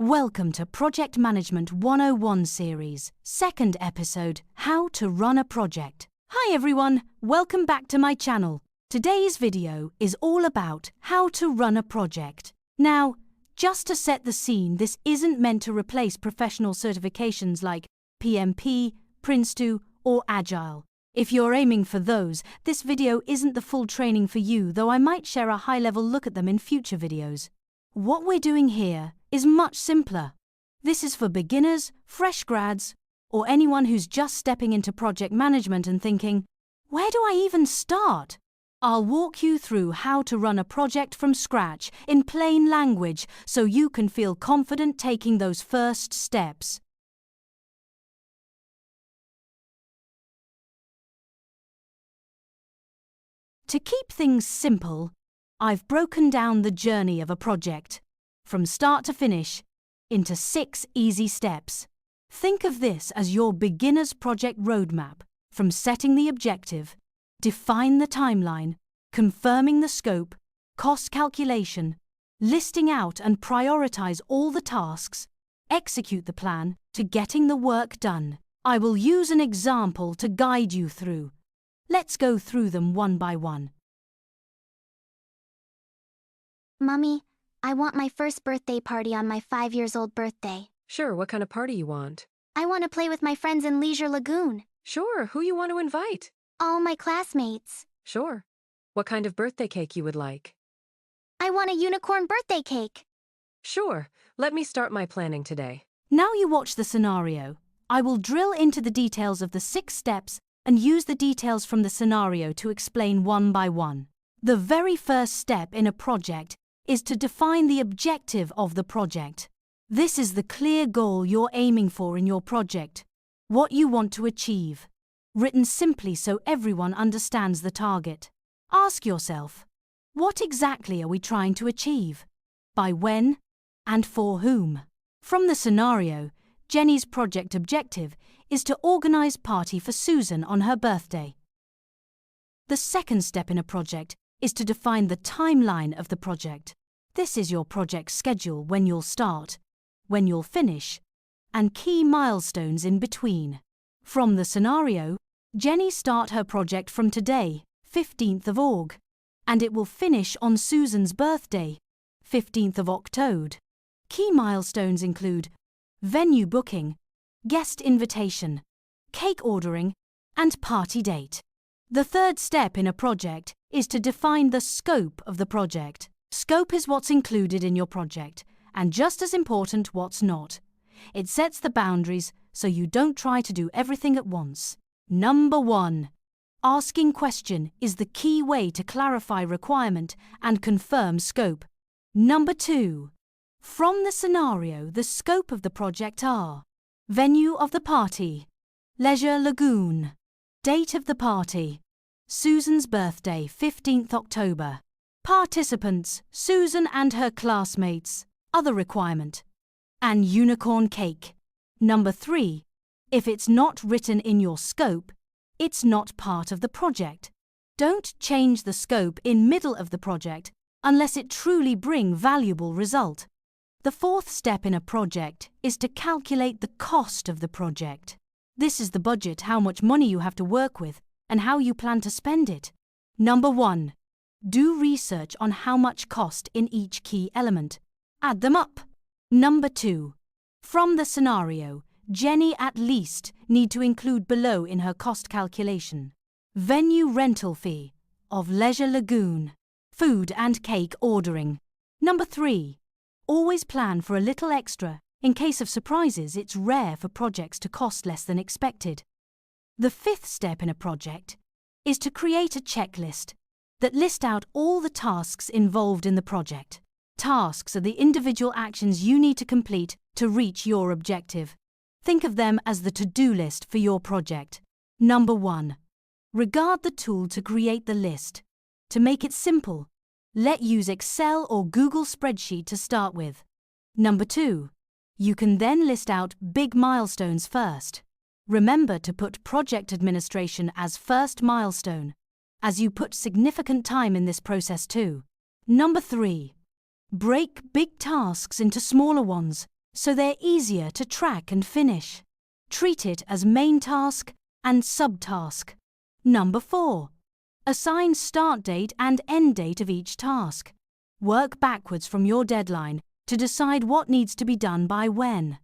Welcome to Project Management 101 series, second episode, How to Run a Project. Hi everyone, welcome back to my channel. Today's video is all about how to run a project. Now, just to set the scene, this isn't meant to replace professional certifications like PMP, Prince2, or Agile. If you're aiming for those, this video isn't the full training for you, though I might share a high-level look at them in future videos. What we're doing here is much simpler. This is for beginners, fresh grads, or anyone who's just stepping into project management and thinking, where do I even start? I'll walk you through how to run a project from scratch in plain language so you can feel confident taking those first steps. To keep things simple, I've broken down the journey of a project, from start to finish, into 6 easy steps. Think of this as your beginner's project roadmap, from setting the objective, define the timeline, confirming the scope, cost calculation, listing out and prioritize all the tasks, execute the plan, to getting the work done. I will use an example to guide you through. Let's go through them one by one. Mummy, I want my first birthday party on my 5-year-old birthday. Sure, what kind of party you want? I want to play with my friends in Leisure Lagoon. Sure, who you want to invite? All my classmates. Sure. What kind of birthday cake you would like? I want a unicorn birthday cake. Sure, let me start my planning today. Now you watch the scenario. I will drill into the details of the 6 steps and use the details from the scenario to explain one by one. The very first step in a project is to define the objective of the project. This is the clear goal you're aiming for in your project, what you want to achieve, written simply so everyone understands the target. Ask yourself, what exactly are we trying to achieve? By when? And for whom? From the scenario, Jenny's project objective is to organize party for Susan on her birthday. The second step in a project is to define the timeline of the project. This is your project schedule, when you'll start, when you'll finish, and key milestones in between. From the scenario, Jenny start her project from today, 15th of Aug, and it will finish on Susan's birthday, 15th of October. Key milestones include venue booking, guest invitation, cake ordering, and party date. The third step in a project is to define the scope of the project. Scope is what's included in your project, and just as important, what's not. It sets the boundaries so you don't try to do everything at once. Number 1. Asking question is the key way to clarify requirement and confirm scope. Number 2. From the scenario, the scope of the project are: venue of the party, Leisure Lagoon, date of the party, Susan's birthday, 15th October, participants, Susan and her classmates, other requirement, and unicorn cake. Number 3. If it's not written in your scope, it's not part of the project. Don't change the scope in middle of the project unless it truly bring valuable result. The fourth step in a project is to calculate the cost of the project. This is the budget, how much money you have to work with, and how you plan to spend it. Number 1. Do research on how much cost in each key element. Add them up. Number 2. From the scenario, Jenny at least need to include below in her cost calculation: venue rental fee of Leisure Lagoon, food and cake ordering. Number 3. Always plan for a little extra. In case of surprises, it's rare for projects to cost less than expected. The fifth step in a project is to create a checklist that lists out all the tasks involved in the project. Tasks are the individual actions you need to complete to reach your objective. Think of them as the to-do list for your project. Number 1. Regard the tool to create the list. To make it simple, let's use Excel or Google spreadsheet to start with. Number 2. You can then list out big milestones first. Remember to put project administration as first milestone, as you put significant time in this process too. Number 3. Break big tasks into smaller ones. so they're easier to track and finish. Treat it as main task and subtask. Number 4. Assign start date and end date of each task. Work backwards from your deadline to decide what needs to be done by when.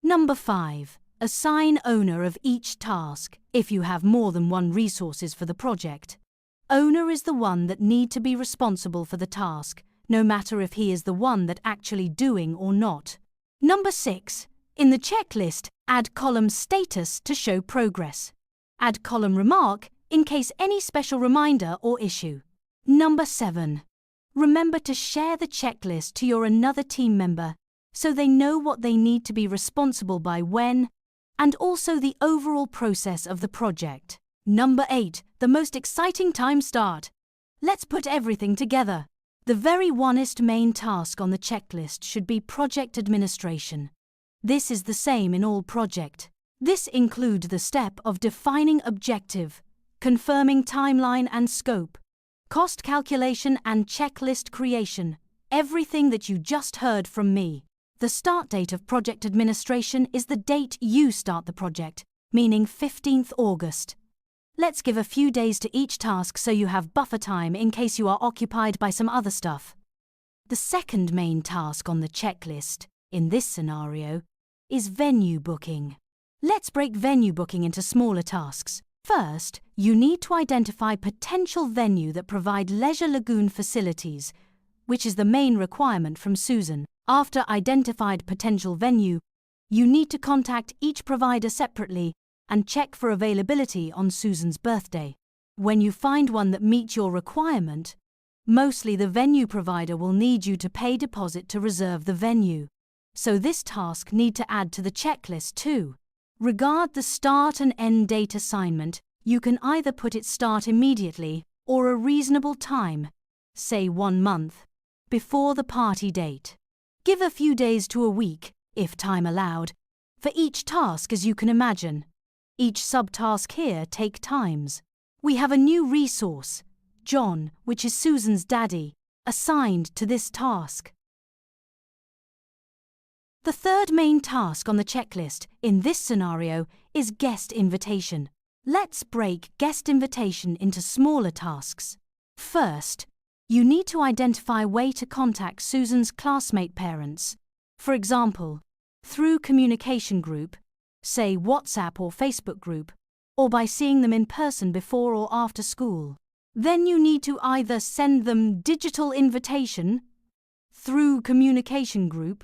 Number 5. Assign owner of each task if you have more than one resources for the project. Owner is the one that need to be responsible for the task, no matter if he is the one that actually doing or not. Number 6. In the checklist, add column status to show progress. Add column remark in case any special reminder or issue. Number 7. Remember to share the checklist to your another team member so they know what they need to be responsible by when, and also the overall process of the project. Number 8. The most exciting time start. Let's put everything together. The very onest main task on the checklist should be project administration. This is the same in all project. This includes the step of defining objective, confirming timeline and scope, cost calculation and checklist creation, everything that you just heard from me. The start date of project administration is the date you start the project, meaning 15th August. Let's give a few days to each task so you have buffer time in case you are occupied by some other stuff. The second main task on the checklist, in this scenario, is venue booking. Let's break venue booking into smaller tasks. First, you need to identify potential venue that provide leisure lagoon facilities, which is the main requirement from Susan. After identified potential venue, you need to contact each provider separately and check for availability on Susan's birthday. When you find one that meets your requirement, mostly the venue provider will need you to pay deposit to reserve the venue. So this task need to add to the checklist too. Regard the start and end date assignment. You can either put it start immediately or a reasonable time, say 1 month, before the party date. Give a few days to a week, if time allowed, for each task as you can imagine. Each subtask here take times. We have a new resource, John, which is Susan's daddy, assigned to this task. The third main task on the checklist, in this scenario, is guest invitation. Let's break guest invitation into smaller tasks. First, you need to identify a way to contact Susan's classmate parents. For example, through communication group, say WhatsApp or Facebook group, or by seeing them in person before or after school. Then you need to either send them digital invitation through communication group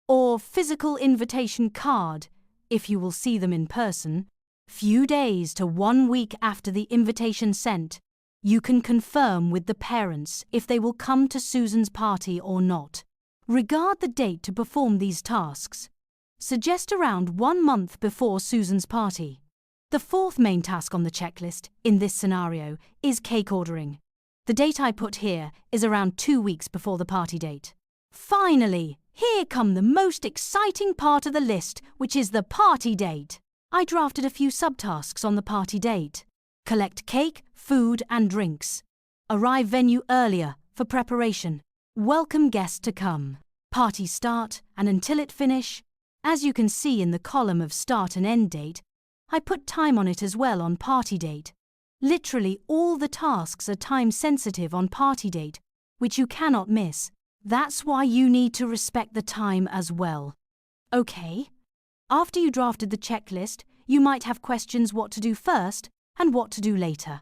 or physical invitation card if you will see them in person. Few days to 1 week after the invitation sent, you can confirm with the parents if they will come to Susan's party or not. Regard the date to perform these tasks. Suggest around 1 month before Susan's party. The fourth main task on the checklist, in this scenario, is cake ordering. The date I put here is around 2 weeks before the party date. Finally, here come the most exciting part of the list, which is the party date. I drafted a few subtasks on the party date. Collect cake, food and drinks. Arrive venue earlier for preparation. Welcome guests to come. Party start and until it finish. As you can see in the column of start and end date, I put time on it as well on party date. Literally all the tasks are time sensitive on party date, which you cannot miss. That's why you need to respect the time as well. Okay? After you drafted the checklist, you might have questions what to do first and what to do later.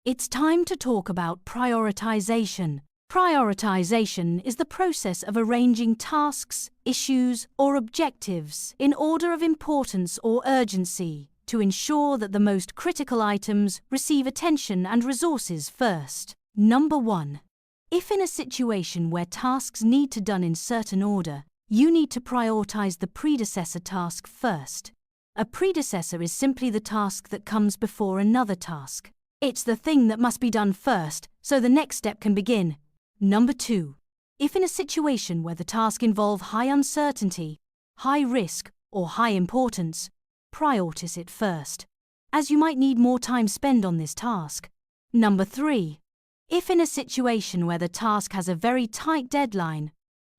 It's time to talk about prioritization. Prioritization is the process of arranging tasks, issues, or objectives in order of importance or urgency to ensure that the most critical items receive attention and resources first. Number 1. If in a situation where tasks need to done in certain order, you need to prioritize the predecessor task first. A predecessor is simply the task that comes before another task. It's the thing that must be done first, so the next step can begin. Number 2. If in a situation where the task involves high uncertainty, high risk, or high importance, prioritize it first, as you might need more time spent on this task. Number 3. If in a situation where the task has a very tight deadline,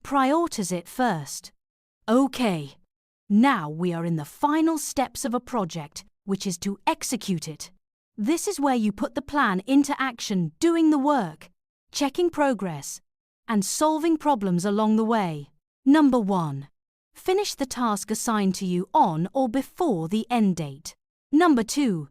prioritize it first. Okay. Now we are in the final steps of a project, which is to execute it. This is where you put the plan into action, doing the work, checking progress, and solving problems along the way. Number 1. Finish the task assigned to you on or before the end date. Number 2.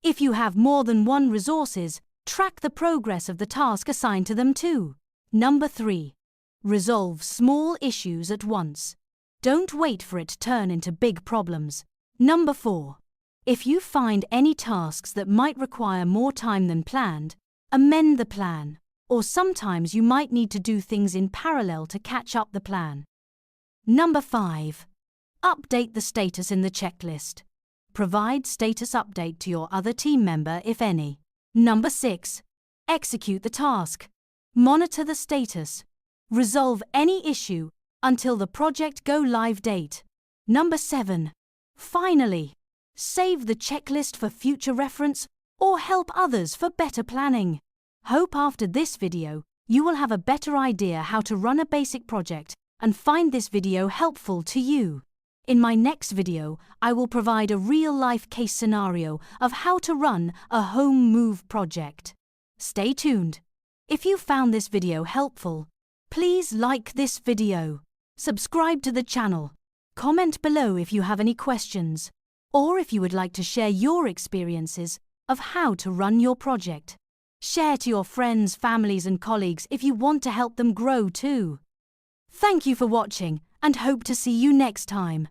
If you have more than one resources, track the progress of the task assigned to them too. Number 3. Resolve small issues at once. Don't wait for it to turn into big problems. Number 4. If you find any tasks that might require more time than planned, amend the plan, or sometimes you might need to do things in parallel to catch up the plan. Number 5. Update the status in the checklist. Provide status update to your other team member if any. Number 6. Execute the task. Monitor the status. Resolve any issue until the project go-live date. Number 7. Finally, save the checklist for future reference or help others for better planning. Hope after this video, you will have a better idea how to run a basic project and find this video helpful to you. In my next video, I will provide a real-life case scenario of how to run a home move project. Stay tuned. If you found this video helpful, please like this video, subscribe to the channel, comment below if you have any questions, or if you would like to share your experiences of how to run your project. Share to your friends, families, and colleagues if you want to help them grow too. Thank you for watching and hope to see you next time.